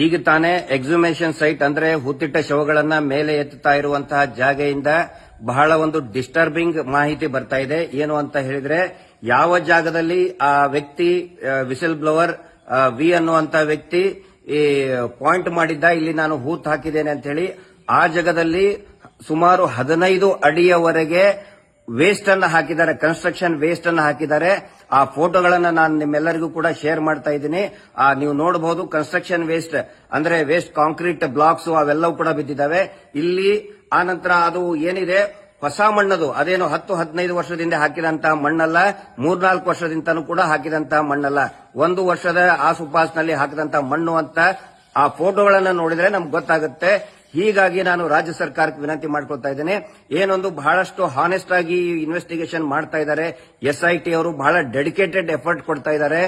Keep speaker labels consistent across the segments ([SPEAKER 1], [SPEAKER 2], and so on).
[SPEAKER 1] ಈಗ ತಾನೇ exhumation site ಅಂದ್ರೆ ಹೂತಿಟ್ಟ ಶವಗಳನ್ನ ಮೇಲೆ ಎತ್ತುತ್ತಾ ಇರುವಂತಹ ಜಾಗೆಯಿಂದ ಬಹಳ ಒಂದು ಡಿಸ್ಟರ್ಬಿಂಗ್ ಮಾಹಿತಿ ಬರ್ತಾ ಇದೆ. ಏನು ಅಂತ ಹೇಳಿದ್ರೆ, ಯಾವ ಜಾಗದಲ್ಲಿ ಆ ವ್ಯಕ್ತಿ ವಿಸಿಲ್ ಬ್ಲೋವರ್ ವಿ ಅನ್ನುವಂತ ವ್ಯಕ್ತಿ ಈ ಪಾಯಿಂಟ್ ಮಾಡಿದ್ದ, ಇಲ್ಲಿ ನಾನು ಹೂತ್ ಹಾಕಿದ್ದೇನೆ ಅಂತ ಹೇಳಿ, ಆ ಜಾಗದಲ್ಲಿ ಸುಮಾರು 15 ಅಡಿಯವರೆಗೆ ವೇಸ್ಟ್ ಅನ್ನ ಹಾಕಿದ್ದಾರೆ, ಕನ್ಸ್ಟ್ರಕ್ಷನ್ ವೇಸ್ಟ್ ಅನ್ನ ಹಾಕಿದ್ದಾರೆ. ಆ ಫೋಟೋಗಳನ್ನ ನಾನು ನಿಮ್ಮೆಲ್ಲರಿಗೂ ಕೂಡ ಶೇರ್ ಮಾಡ್ತಾ ಇದ್ದೀನಿ. ನೀವು ನೋಡಬಹುದು, ಕನ್ಸ್ಟ್ರಕ್ಷನ್ ವೇಸ್ಟ್ ಅಂದ್ರೆ ವೇಸ್ಟ್ ಕಾಂಕ್ರೀಟ್ ಬ್ಲಾಕ್ಸ್ ಅವೆಲ್ಲವೂ ಕೂಡ ಬಿದ್ದಿದ್ದಾವೆ ಇಲ್ಲಿ. ಆ ನಂತರ ಅದು ಏನಿದೆ ಹೊಸ ಮಣ್ಣದು, ಅದೇನು 10-15 ವರ್ಷದಿಂದ ಹಾಕಿದಂತ ಮಣ್ಣಲ್ಲ, 3-4 ವರ್ಷದಿಂದನೂ ಕೂಡ ಹಾಕಿದಂತ ಮಣ್ಣಲ್ಲ, 1 ವರ್ಷದ ಆಸುಪಾಸಿನಲ್ಲಿ ಹಾಕಿದಂತ ಮಣ್ಣು ಅಂತ ಆ ಫೋಟೋಗಳನ್ನ ನೋಡಿದ್ರೆ ನಮ್ಗೆ ಗೊತ್ತಾಗುತ್ತೆ. ಹೀಗಾಗಿ ನಾನು ರಾಜ್ಯ ಸರ್ಕಾರಕ್ಕೆ ವಿನಂತಿ ಮಾಡ್ಕೊಳ್ತಾ ಇದ್ದೇನೆ, ಏನೊಂದು ಬಹಳಷ್ಟು ಹಾನೆಸ್ಟ್ ಆಗಿ ಇನ್ವೆಸ್ಟಿಗೇಷನ್ ಮಾಡ್ತಾ ಇದ್ದಾರೆ. SIT ಅವರು ಬಹಳ ಡೆಡಿಕೇಟೆಡ್ ಎಫರ್ಟ್ ಕೊಡ್ತಾ ಇದ್ದಾರೆ.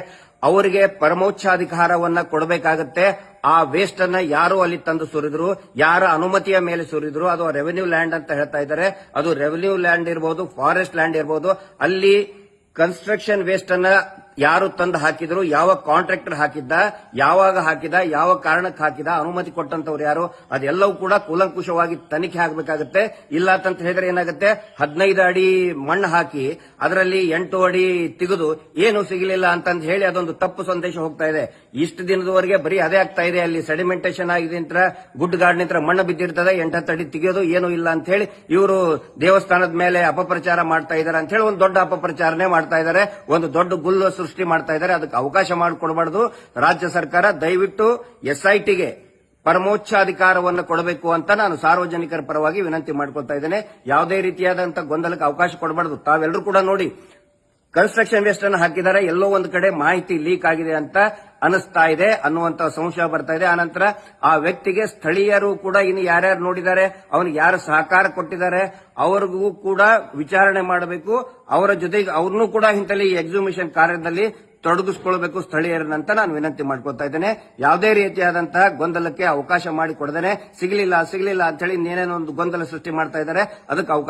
[SPEAKER 1] ಅವರಿಗೆ ಪರಮೋಚ್ಚಾಧಿಕಾರವನ್ನ ಕೊಡಬೇಕಾಗತ್ತೆ. ಆ ವೇಸ್ಟ್ ಅನ್ನ ಯಾರು ಅಲ್ಲಿ ತಂದು ಸುರಿದ್ರು, ಯಾರ ಅನುಮತಿಯ ಮೇಲೆ ಸುರಿದ್ರು, ಅದು ರೆವೆನ್ಯೂ ಲ್ಯಾಂಡ್ ಅಂತ ಹೇಳ್ತಾ ಇದ್ದಾರೆ. ಅದು ರೆವೆನ್ಯೂ ಲ್ಯಾಂಡ್ ಇರಬಹುದು, ಫಾರೆಸ್ಟ್ ಲ್ಯಾಂಡ್ ಇರಬಹುದು. ಅಲ್ಲಿ ಕನ್ಸ್ಟ್ರಕ್ಷನ್ ವೇಸ್ಟ್ ಅನ್ನ ಯಾರು ತಂದು ಹಾಕಿದ್ರು, ಯಾವ ಕಾಂಟ್ರಾಕ್ಟರ್ ಹಾಕಿದ್ದ, ಯಾವಾಗ ಹಾಕಿದ, ಯಾವ ಕಾರಣಕ್ಕೆ ಹಾಕಿದ, ಅನುಮತಿ ಕೊಟ್ಟಂತವ್ರು ಯಾರು, ಅದೆಲ್ಲವೂ ಕೂಡ ಕೂಲಂಕುಷವಾಗಿ ತನಿಖೆ ಆಗಬೇಕಾಗುತ್ತೆ. ಇಲ್ಲ ಅಂತ ಹೇಳಿದ್ರೆ ಏನಾಗುತ್ತೆ, 15 ಅಡಿ ಮಣ್ಣು ಹಾಕಿ ಅದರಲ್ಲಿ 8 ಅಡಿ ತೆಗೆದು ಏನು ಸಿಗಲಿಲ್ಲ ಅಂತಂದು ಹೇಳಿ ಅದೊಂದು ತಪ್ಪು ಸಂದೇಶ ಹೋಗ್ತಾ ಇದೆ. ಇಷ್ಟು ದಿನದವರೆಗೆ ಬರೀ ಅದೇ ಆಗ್ತಾ ಇದೆ. ಅಲ್ಲಿ ಸೆಡಿಮೆಂಟೇಷನ್ ಆಗಿದೆ ಅಂತ ಗುಡ್ ಗಾರ್ಡ್ ನಿಂತ ಮಣ್ಣು ಬಿದ್ದಿರ್ತದೆ, 8 ಅಡಿ ತೆಗೆಯೋದು ಏನೂ ಇಲ್ಲ ಅಂತ ಹೇಳಿ ಇವರು ದೇವಸ್ಥಾನದ ಮೇಲೆ ಅಪಪ್ರಚಾರ ಮಾಡ್ತಾ ಇದ್ದಾರೆ ಅಂತ ಹೇಳಿ ಒಂದು ದೊಡ್ಡ ಅಪಪ್ರಚಾರನೆ ಮಾಡ್ತಾ ಇದ್ದಾರೆ. ಒಂದು ದೊಡ್ಡ ಗುಲ್ಲು ಸೃಷ್ಟಿ ಮಾಡ್ತಾ ಇದ್ದಾರೆ. ಅದಕ್ಕೆ ಅವಕಾಶ ಮಾಡಿಕೊಡಬಾರದು. ರಾಜ್ಯ ಸರ್ಕಾರ ದಯವಿಟ್ಟು SITಗೆ ಪರಮೋಚ್ಚಾಧಿಕಾರವನ್ನು ಕೊಡಬೇಕು ಅಂತ ನಾನು ಸಾರ್ವಜನಿಕರ ಪರವಾಗಿ ವಿನಂತಿ ಮಾಡ್ಕೊಳ್ತಾ ಇದ್ದೇನೆ. ಯಾವುದೇ ರೀತಿಯಾದಂತಹ ಗೊಂದಲಕ್ಕೆ ಅವಕಾಶ ಕೊಡಬಾರದು. ತಾವೆಲ್ಲರೂ ಕೂಡ ನೋಡಿ, ಕನ್ಸ್ಟ್ರಕ್ಷನ್ ವೇಸ್ಟ್ ಅನ್ನು ಹಾಕಿದ್ದಾರೆ, ಎಲ್ಲೋ ಒಂದು ಕಡೆ ಮಾಹಿತಿ ಲೀಕ್ ಆಗಿದೆ ಅಂತ ಅನಿಸ್ತಾ ಇದೆ ಅನ್ನುವಂತ ಸಂಶಯ ಬರ್ತಾ ಇದೆ. ಆನಂತರ ಆ ವ್ಯಕ್ತಿಗೆ ಸ್ಥಳೀಯರು ಕೂಡ ಇನ್ನು ಯಾರ್ಯಾರು ನೋಡಿದ್ದಾರೆ, ಅವನಿಗೆ ಯಾರು ಸಹಕಾರ ಕೊಟ್ಟಿದ್ದಾರೆ, ಅವ್ರಿಗೂ ಕೂಡ ವಿಚಾರಣೆ ಮಾಡಬೇಕು. ಅವರ ಜೊತೆಗೆ ಅವ್ರನ್ನೂ ಕೂಡ ಇಂತಲ್ಲಿ ಎಕ್ಸಿಬಿಷನ್ ಕಾರ್ಯದಲ್ಲಿ ತೊಡಗಿಸಿಕೊಳ್ಬೇಕು ಸ್ಥಳೀಯರನ್ನಂತ ನಾನು ವಿನಂತಿ ಮಾಡ್ಕೊತಾ ಇದ್ದೇನೆ. ಯಾವುದೇ ರೀತಿಯಾದಂತಹ ಗೊಂದಲಕ್ಕೆ ಅವಕಾಶ ಮಾಡಿಕೊಡದೇನೆ ಸಿಗಲಿಲ್ಲ ಅಂತ ಹೇಳಿ ಏನೇನೋ ಒಂದು ಗೊಂದಲ ಸೃಷ್ಟಿ ಮಾಡ್ತಾ ಇದ್ದಾರೆ, ಅದಕ್ಕೆ ಅವಕಾಶ